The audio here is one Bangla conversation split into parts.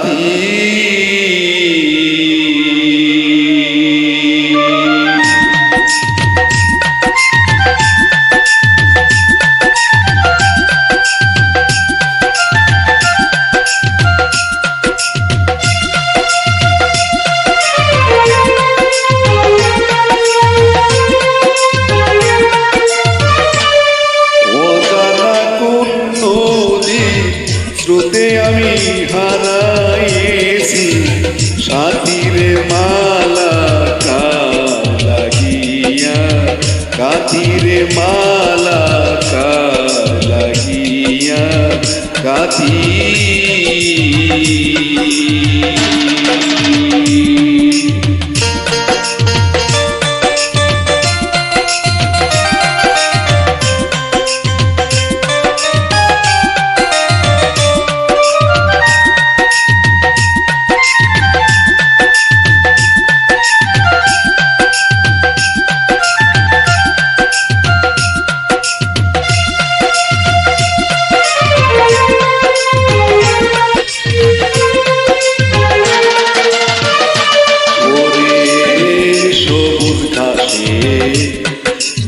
গাথি স্রোতে আমি হারাইছি সাথীরে মালা কার লাগিয়া গাথিরে মালা কার লাগিয়া গাথি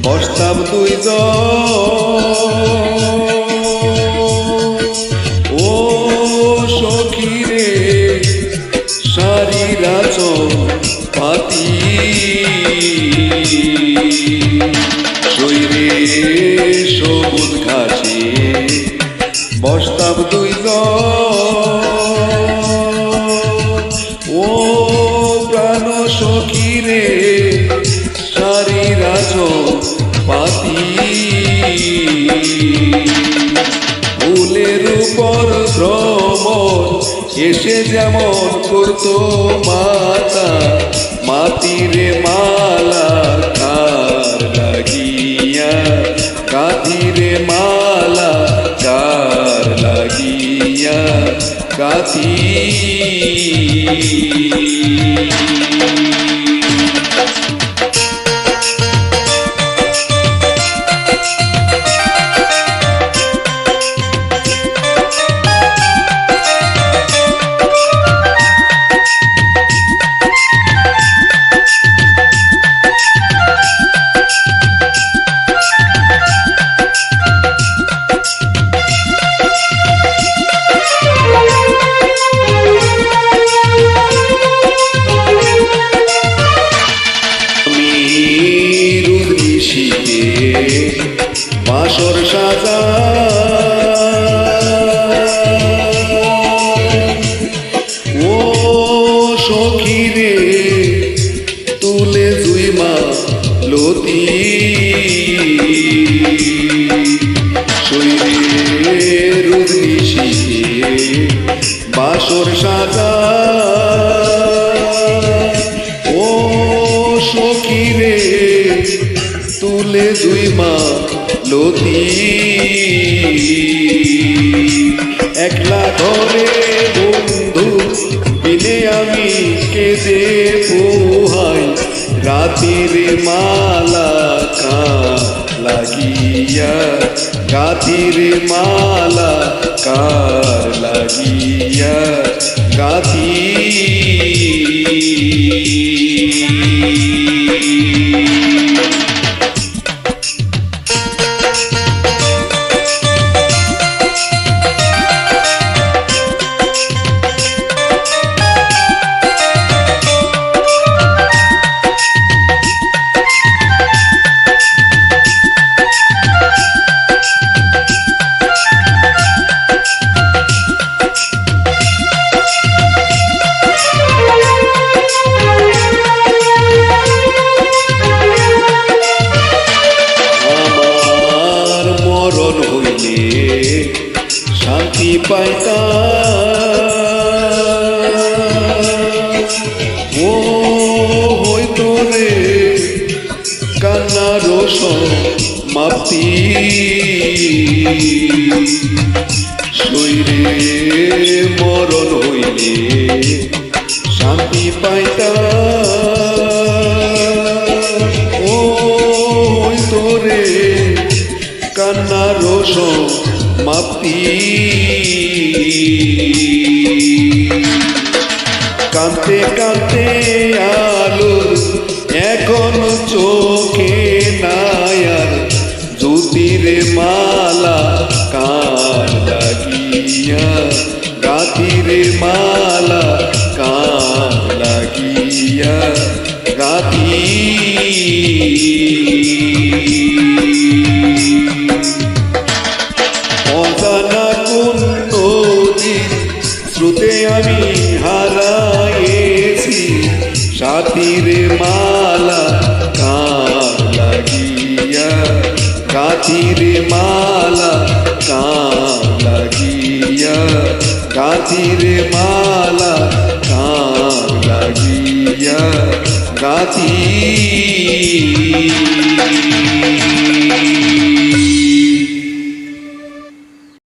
বসতাম দুইজন ও সখীরে সারিরা পাতি শৈরে সবুজ ঘাসে বসতাম দুইজন ও প্রাণ সখীরে সারিরা পাতি ফুলের উপর ভ্রমণ এসে যেমন করতো মাতা মাতিরে মালা কার লাগিয়া গাথিরে মালা কার লাগিয়া গাথি বাসর সাজা ও সখীরে তুলে জুইমা লতি শৈরে রুদ্রি শিখে বাসর সাজা ও সখীরে তুলে জুইমা লতি একলা ঘরে বন্ধু বিনে আমি কেঁদে পোহাই রাতের মালা কার লাগিয়া গাথির মালা কার লাগিয়া গাথি শান্তি পাইতাম ও হইতো রে কান্নার মাপ্তি শৈরে মরণ হইলে শান্তি পাইতাম ও হইতো রে কান্নার মাপ্তি কাঁদতে কাঁদতে আলো এখন চোখে নাই আর জ্যোতির মালা কার লাগিয়া গাতির মালা কার লাগিয়া গাতি অজানা কোন নদীর স্রোতে আমি হারাইছি সাথীর মালা কার লাগিয়া গাতির মালা কার লাগিয়া গাতির মালা কার লাগিয়া গাতি